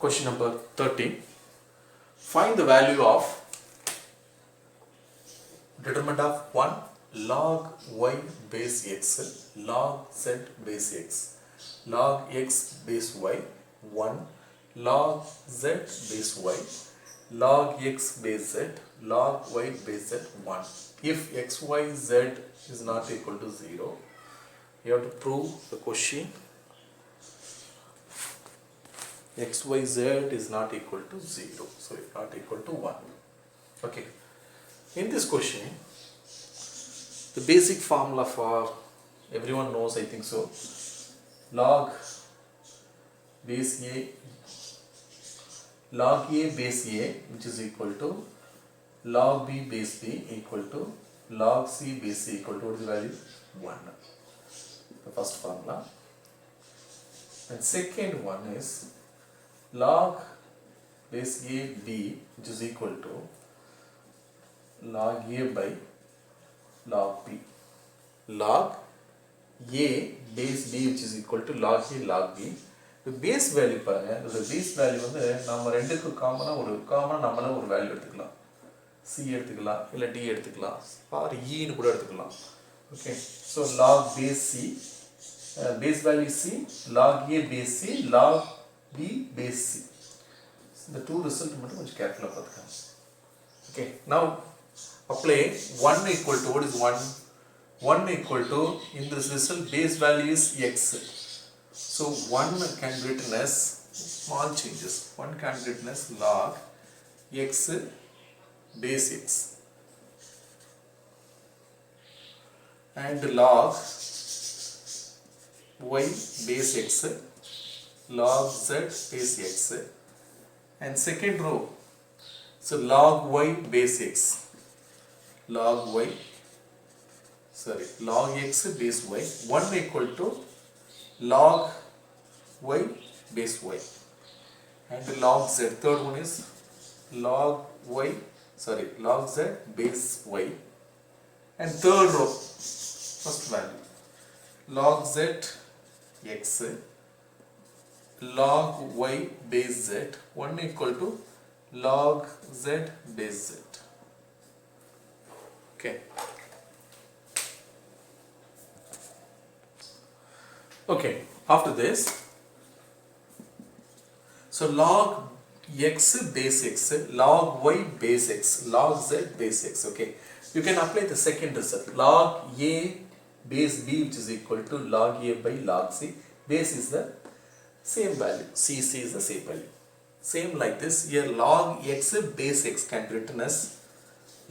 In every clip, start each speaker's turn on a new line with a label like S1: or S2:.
S1: Question number 13. Find the value of determinant of 1 log y base x log z base x log x base y 1 log z base y log x base z log y base z 1. If x, y, z is not equal to 0, you have to prove the question x, y, z is not equal to 0, so it's not equal to 1. Okay. In this question, the basic formula for everyone knows, I think so. Log base a, log a base a, which is equal to log b base b equal to log c base c equal to what is the value? 1. The first formula. And second one is log base a b, which is equal to log a by log b. Log a base b, which is equal to log a log b. The base value பாருங்க, the base value வந்து நம்ம ரெண்டுக்கு காமனா நம்மள ஒரு value எடுத்துக்கலாம். c எடுத்துக்கலாம் இல்ல d எடுத்துக்கலாம் or e னு கூட எடுத்துக்கலாம். Okay, so log base c, base value c, log a base c, log b base c. So the two result மட்டும் கொஞ்சம் கேர்ஃபுல்லா பார்த்துக்கங்க. Okay, now apply 1 equal to, what is 1? 1 equal to, in this result base value is x. So 1 can be written as small changes. 1 can be written as log x base x and log y base x log z base x, and second row, so log y base x log x base y, 1 equal to log y base y, and log z, third one is log z base y, and third row, first value, log z x log y base z, 1 equal to log z base z. Okay. Okay, after this, so log x base x, log y base x, log z base x. Okay, you can apply the second result, log a base b, which is equal to log a by log c. Base is the same value, c is the same value. Same like this, here log x base x can be written as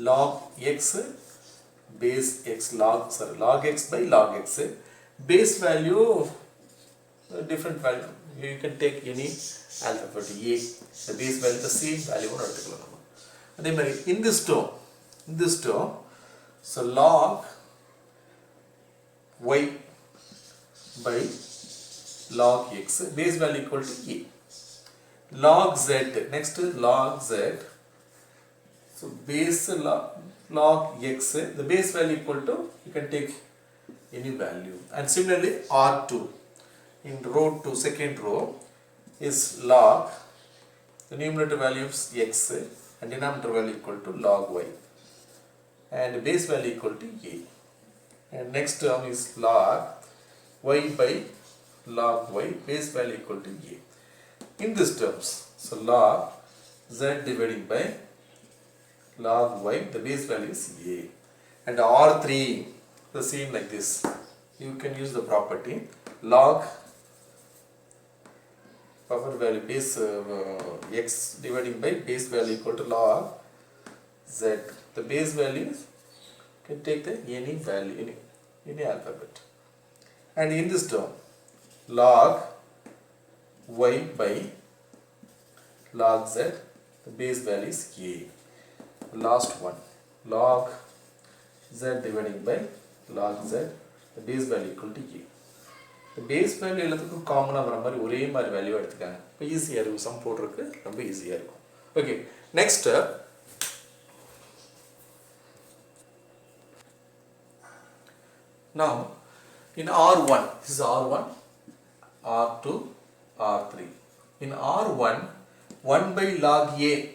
S1: log x base x log x by log x. Base value, different value, you can take any alphabet a, the base value the same value one எடுத்துக்கலாம். அதே மாதிரி in this term, so log y by log x, base value equal to a. Log z, next log z, so base log x, the base value equal to, you can take any value, and similarly R2 in row 2, second row, is log, the numerator value is x and denominator value equal to log y, and base value equal to a, and next term is log y by log y, base value equal to a. In these terms, so log z dividing by log y, the base value is a, and R3 the same like this, you can use the property log power value base x dividing by base value equal to log z, the base values can take the any value, any alphabet, and in this term log y by log z, the base value is a. Last one, log z dividing by log z, the base value equal to a. The base value எல்லாத்துக்கும் காமனா வர மாதிரி ஒரே மாதிரி value எடுத்துக்காங்க, இப்போ ஈஸியா இருக்கும், some போடுறதுக்கு ரொம்ப ஈஸியா இருக்கும். Okay, next now in R1, this is R1, R2, R3. In R1, 1 by log a,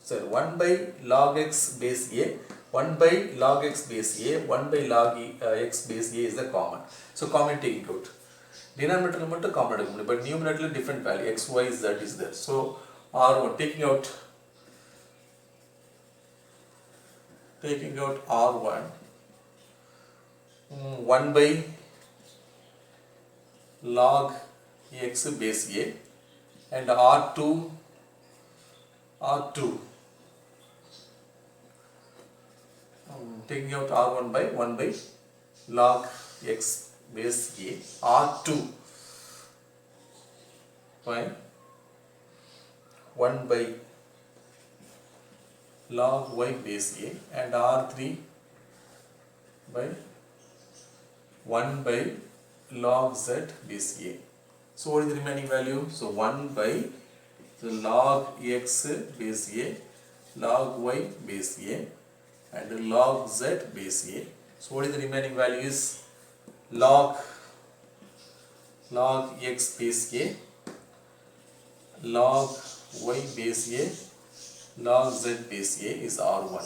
S1: sorry, 1 by log x base a, 1 by log x base a, 1 by log x base a is the common. So common taking out. Denominator மட்டும் common எடுக்க முடியும், but numerator different value x, y, z is there. So R1 taking out R1, 1 by log x base a, and R2 taking out R1 by 1 by log x base a, R2 by 1 by log y base a, and R3 by 1 by log z base a. So what is the remaining value? So 1 by the log x base a, log y base a, and log z base a. So what is the remaining value is log x base a, log y base a, log z base a is R1.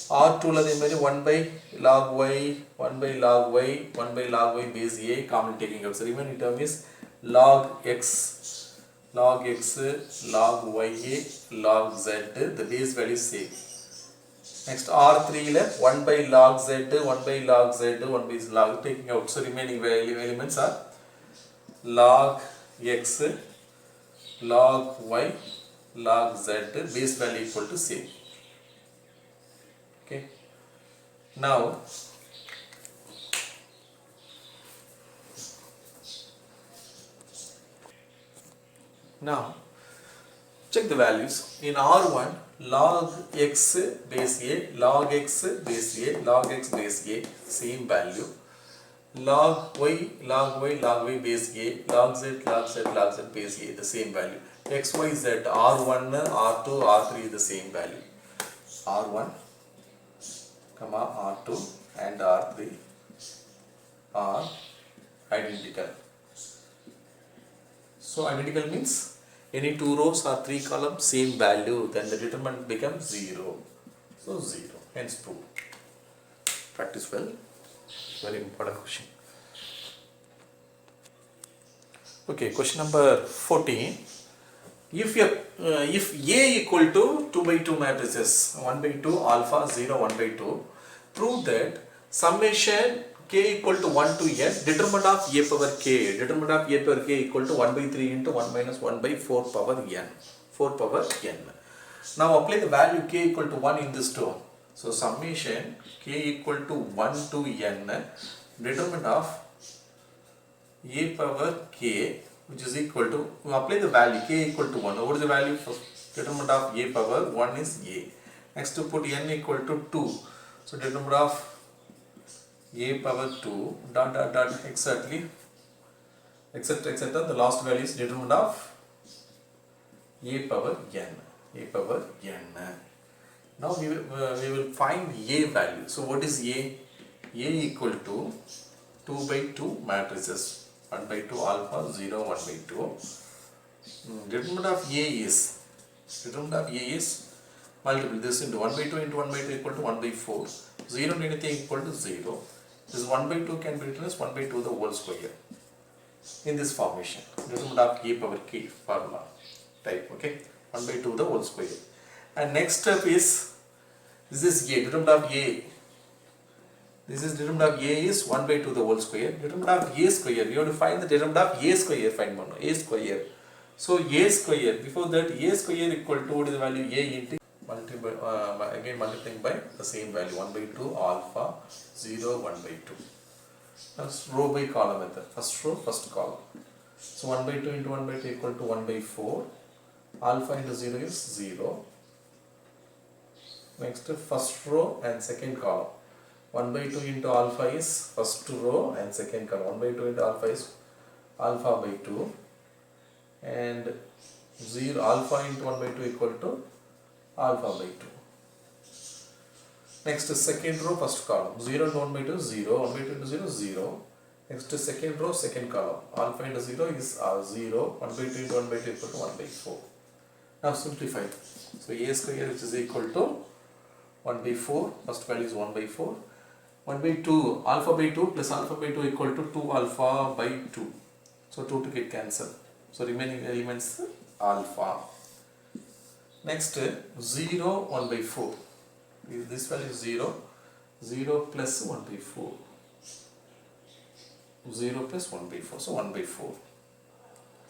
S1: R2 la the 1 by log y, 1 by log y, 1 by log y base a common taking out. So remaining term is log x, log y a, log z, the base value is same. Next R3 la 1 by log z, 1 by log z, 1 by log taking out. So remaining value elements are log x, log y, log z, base value equal to same. Okay. Now check the values. In R1, log x base a, log x base a, log x base a, same value. Log y base a, log z base a, the same value. X, y, z, R1, R2, R3 is the same value. R1, R2 and R3 are identical. So identical means any two rows or three columns same value, then the determinant becomes 0. So 0, hence true. Practice well. Very important question. Okay, question number 14. If A equal to 2 by 2 matrices, 1 by 2 alpha 0 1 by 2, prove that summation k equal to 1 to n, determinant of a power k equal to 1 by 3 into 1 minus 1 by 4 power n. Now apply the value k equal to 1 in this term. So summation k equal to 1 to n, determinant of a power k, which is equal to, we apply the value k equal to 1. What is the value for determinant of a power? 1 is a. Next to put n equal to 2. So determinant of a power 2 dot exactly etc. The last value is determinant of a power n. Now we will find a value. So what is a? A equal to 2 by 2 matrices, 1 by 2 alpha 0 1 by 2. Determinant of a is multiple this into 1 by 2 into 1 by 2 equal to 1 by 4. 0 and anything equal to 0. This 1 by 2 can be written as 1 by 2 the whole square in this formation. Determinant of a power k formula type. Okay, 1 by 2 the whole square. And next step is this is a. Determinant of a. This is determinant of a is 1 by 2 the whole square. Determinant of a square, we have to find the determinant of a square. Find one a square. So a square, before that a square equal to what is the value? A into again multiplying by the same value, 1 by 2 alpha 0 1 by 2. That's row by column method. First row, first column. So 1 by 2 into 1 by 2 equal to 1 by 4. Alpha into 0 is 0. Next first row and second column. 1 by 2 into alpha is first row and second column. 1 by 2 into alpha is alpha by 2, and 0 alpha into 1 by 2 equal to alpha by 2. Next second row, first column. 0 into 1 by 2 is 0. 1 by 2 into 0 is 0. Next second row, second column. Alpha into 0 is 0. 1 by 2 into 1 by 2 equal to 1 by 4. Now simplify. So a square which is equal to 1 by 4, first value is 1 by 4, 1 by 2, alpha by 2 plus alpha by 2 equal to 2 alpha by 2. So 2 to get cancelled. So remaining elements alpha. Next 0, 1 by 4. This value is 0, 0 plus 1 by 4. 0 plus 1 by 4, so 1 by 4.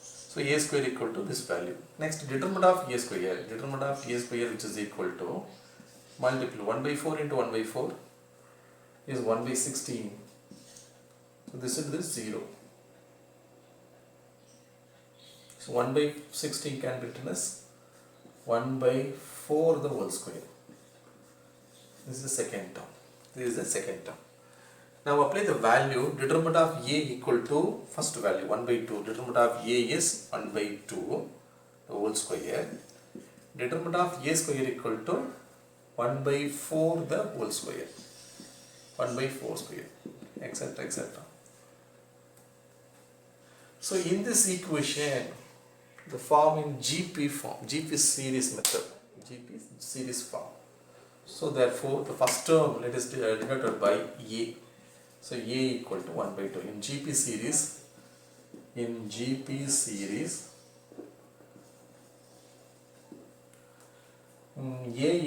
S1: So a square equal to this value. Next determinant of a square. Determinant of a square which is equal to multiple 1 by 4 into 1 by 4 is 1 by 16. So this is this 0. So 1 by 16 can be written as 1 by 4 the whole square. This is the second term. This is the second term. Now apply the value determinant of a equal to first value 1 by 2. Determinant of a is 1 by 2 the whole square. Determinant of a square equal to 1 by 4 the whole square. 1 by 4 square, etc. etc. So in this equation, the form in GP form, GP series method, GP series form. So therefore the first term let us denoted by a. So a equal to 1 by 2 in GP series. In GP series, a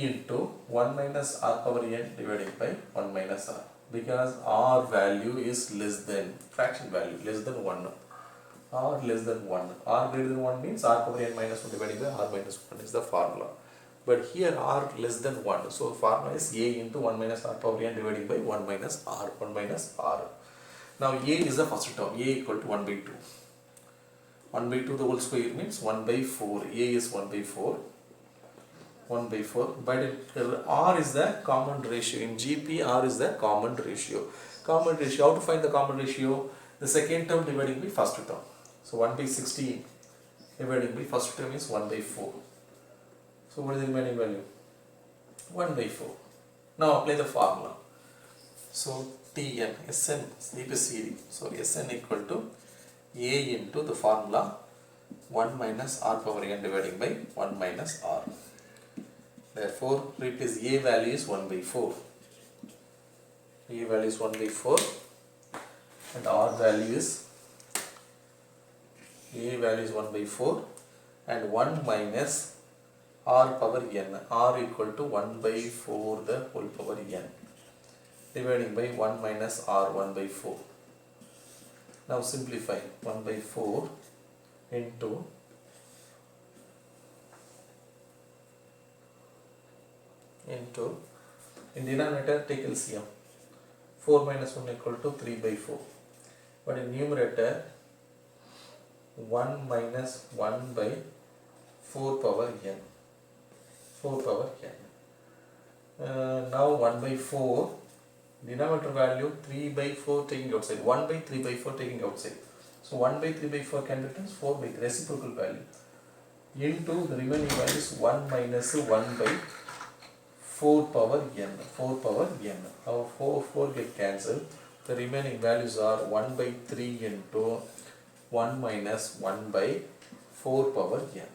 S1: into 1 minus r power n divided by 1 minus r, because r value is less than fraction value less than 1. R less than 1. R greater than 1 means r power n minus 1 divided by r minus 1 is the formula. But here r less than 1. So formula is a into 1 minus r power n divided by 1 minus r. 1 minus r. Now a is the first term. A equal to 1 by 2. 1 by 2 the whole square means 1 by 4. A is 1 by 4. 1 by 4. But r is the common ratio. In GP r is the common ratio. Common ratio. How to find the common ratio? The second term dividing by first term. So 1 by 16 dividing by first term is 1 by 4. So what is the remaining value? 1 by 4. Now apply the formula. So Tn, Sn, CP so Sn equal to A into the formula 1 minus r power n dividing by 1 minus r. Therefore replace A value is 1 by 4. A value is 1 by 4 and r value is A value is 1 by 4 and 1 minus r power n, r equal to 1 by 4 the whole power n dividing by 1 minus r 1 by 4. Now simplify 1 by 4 into in denominator take LCM. 4 minus 1 equal to 3 by 4. But in numerator 1 minus 1 by 4 power n. 4 power n. Now 1 by 4, denominator value 3 by 4 taking outside, 1 by 3 by 4 taking outside. So 1 by 3 by 4 can be written as 4 by reciprocal value into the remaining value is 1 minus 1 by 4 power n. 4 power n. Now 4 get cancelled. The remaining values are 1 by 3 into 1 minus 1 by 4 power n.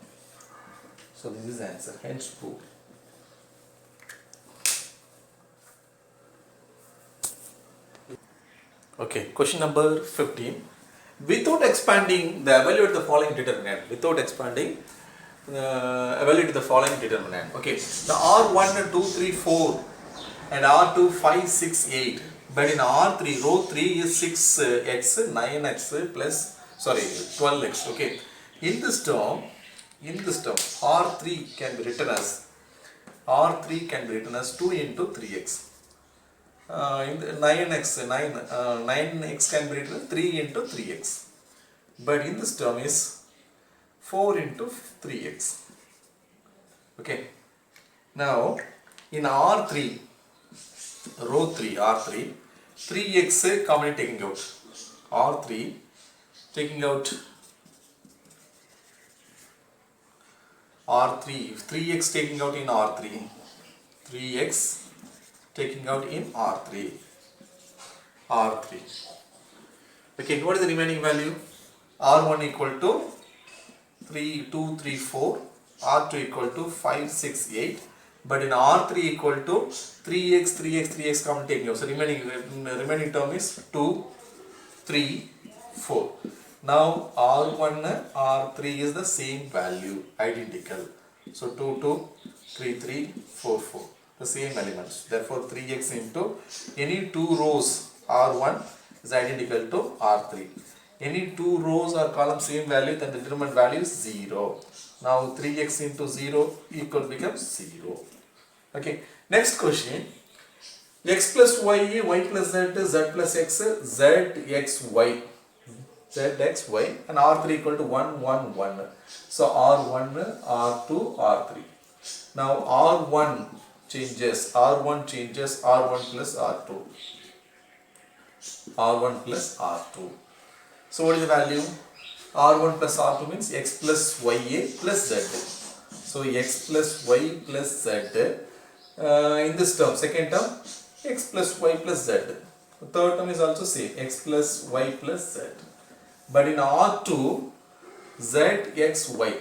S1: So this is the answer, hence proved. Okay, question number 15. Without expanding, evaluate the following determinant. Without expanding, evaluate the following determinant. Okay, the R1, 2, 3, 4 and R2, 5, 6, 8. But in R3, row 3 is 6x, 9x plus, 12x. Okay, in this term, R3 can be written as 2 into 3x. In the 9x can be written as 3 into 3x. But in this term is 4 into 3x. Okay. Now in R3, row 3, R3, 3x commonly taking out. R3 taking out R3, 3x taking out in R3, 3x taking out in R3. Okay, what is the remaining value? R1 equal to 2, 3, 4 R2 equal to 5, 6, 8. But in R3 equal to 3x, 3x, 3x common taking out. So remaining term is 2, 3, 4. Now R1, R3 is the same value, identical. So 2, 2, 3, 3, 4, 4. The same elements. Therefore 3x into any two rows R1 is identical to R3. Any two rows or columns same value, then the determinant value is 0. Now 3x into 0 equal becomes 0. Okay. Next question. X plus y, y plus z, z plus x, z x y, z x y, and R3 equal to 1, 1, 1. So R1, R2, R3. Now R1 changes, R1 plus R2. R1 plus R2. So what is the value? R1 plus R2 means x plus ya plus z. So x plus y plus z. In this term, second term, x plus y plus z. The third term is also same, x plus y plus z. But in R2, z x y,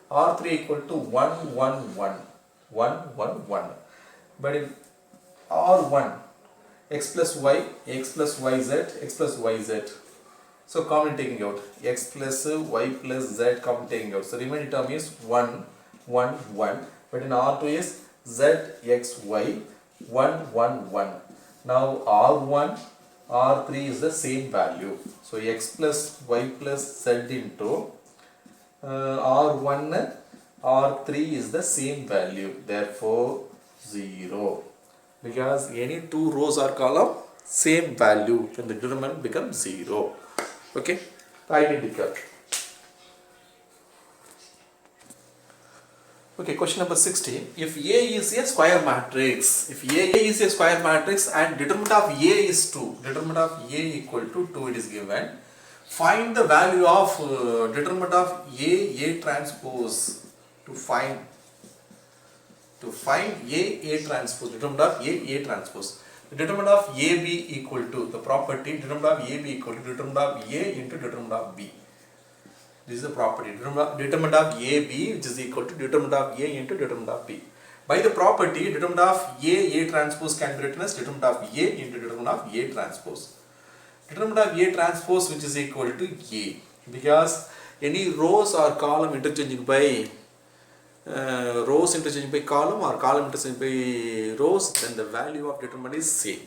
S1: R3 equal to 1, 1, 1, 1, 1, 1. But in R1, x plus y, x plus yz. So common taking out, x plus y plus z common taking out. So remaining term is 1, 1, 1. But in R2 is z, x, y, 1, 1, 1. Now R1, R3 is the same value. So x plus y plus z into R1, R3 is the same value. Therefore 0. Because any two rows or column same value, then the determinant becomes 0. Okay, identical. Okay, question number 16. If A is a square matrix, and determinant of A is 2, determinant of A equal to 2 it is given. Find the value of determinant of A transpose. To find A transpose, determinant of A transpose. The determinant of AB equal to the property, determinant of AB equal to determinant of A into determinant of B. This is the property, determinant of AB which is equal to determinant of A into determinant of B. By the property, determinant of A transpose can be written as determinant of A into determinant of A transpose. Determinant of A transpose which is equal to A, because any rows or column interchanging by column or column interchanging by rows, then the value of determinant is same.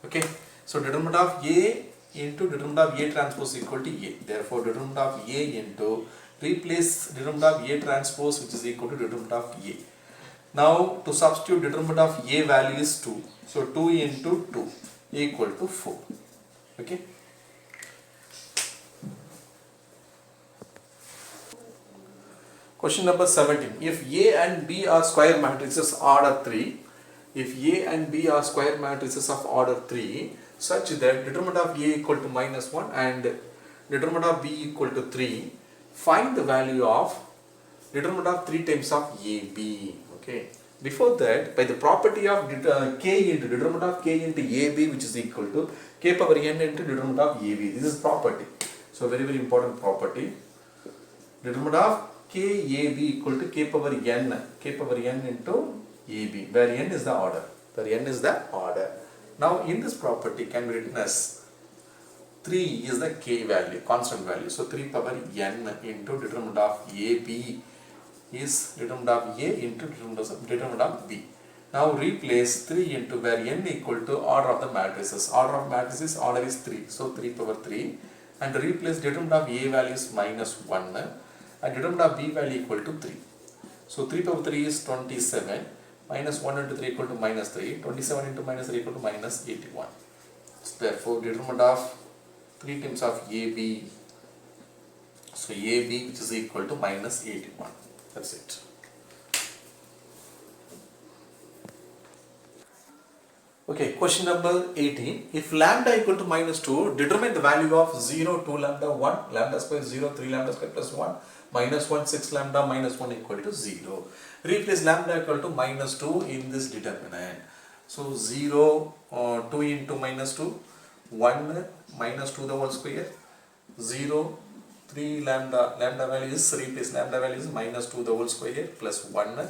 S1: Okay, so determinant of A into determinant of A transpose equal to A. Therefore determinant of A into, replace determinant of A transpose which is equal to determinant of A. Now to substitute, determinant of A value is 2. So 2 into 2 equal to 4. Okay. Question number 17. If A and B are square matrices order 3, if A and B are square matrices of order 3, such that determinant of A equal to -1 and determinant of B equal to 3, find the value of determinant of 3 times of AB. Okay. Before that, by the property of K into determinant of K into AB which is equal to K power n into determinant of AB. This is property. So very important property. Determinant of KAB equal to K power n into AB, where n is the order. Now in this property can be written as 3 is the K value, constant value. So 3 power n into determinant of AB is determinant of A into determinant of B. Now replace 3 into where n equal to order of the matrices. Order is 3. So 3 power 3, and replace determinant of A value is -1 and determinant of B value equal to 3. So 3 power 3 is 27, -1 into 3 equal to -3, 27 into -3 equal to -81. So therefore determinant of 3 times of AB, so AB which is equal to -81. That's it. Okay, question number 18. If lambda equal to -2, determine the value of 0, 2 lambda, 1, lambda square 0, 3 lambda square plus 1, -1, 6 lambda, -1 equal to 0. Replace lambda equal to -2 in this determinant. So 0, 2 into -2, 1 -2 the whole square, 0, 3 lambda, lambda value is replace, lambda value is minus 2 the whole square plus 1,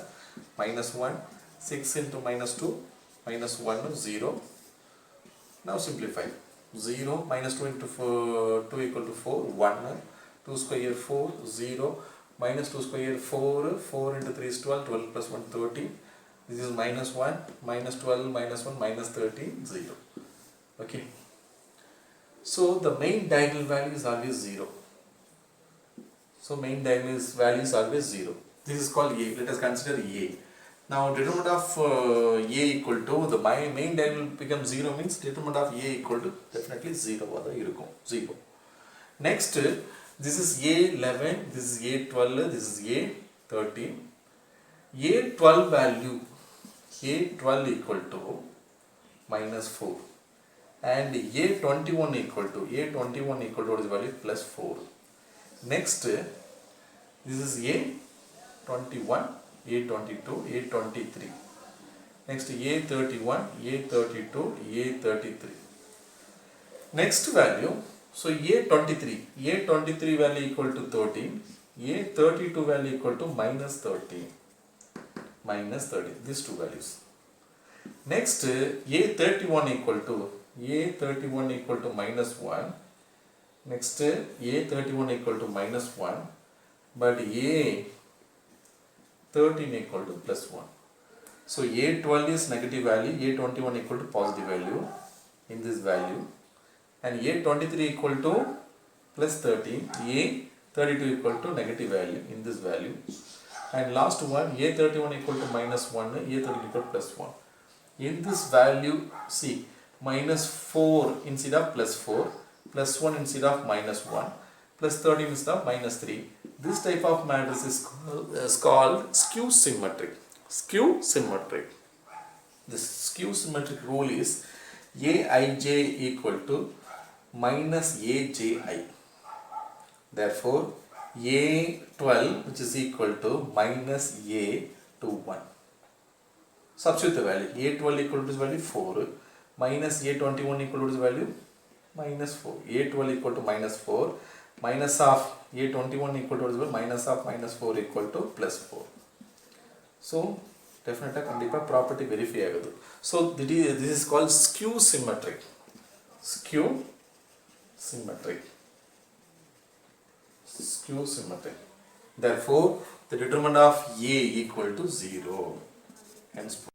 S1: minus 1, 6 into minus 2, minus 1, 0. Now simplify. 0 minus 2 into 4, 2 equal to 4, 1, 2 square 4, 0, minus 2 square 4, 4 into 3 is 12, 12 plus 1 13. This is minus 1, minus 12, minus 1, minus 13, 0. Okay. So the main diagonal value is always 0. So main diagonal value is always 0. This is called A. Let us consider A. Now determinant of A equal to the main diagonal becomes 0 means determinant of A equal to definitely 0. 0. Next, this is A11, this is A12, this is A13. A12 value, A12 equal to minus 4. And A21 equal to what is the value? Plus 4. Next, this is A21, A22, A23. Next, A31, A32, A33. Next value, so A23 value equal to 13, A32 value equal to minus 13, these two values. Next, A31 equal to minus 1. Next, A31 equal to minus 1, but A13 equal to plus 1. So A12 is negative value, A21 equal to positive value in this value, and A23 equal to plus 13, A32 equal to negative value in this value, and last one A31 equal to minus 1, A30 equal to plus 1. In this value, see, minus 4 instead of plus 4, plus 1 instead of minus 1, plus 13 instead of minus 3. This type of matrix is called skew symmetric. Skew symmetric. This skew symmetric rule is Aij equal to minus Aj. Therefore, A12 which is equal to minus A21. Substitute the value. A12 equal to this value 4, minus A21 equal to this value minus 4. A12 equal to minus 4, minus of A21 equal to this value minus of minus 4 equal to plus 4. So definitely kandipa property verify agadu. So this is called skew symmetric. Skew symmetric. Skew symmetric. Therefore, the determinant of A equal to 0. Hence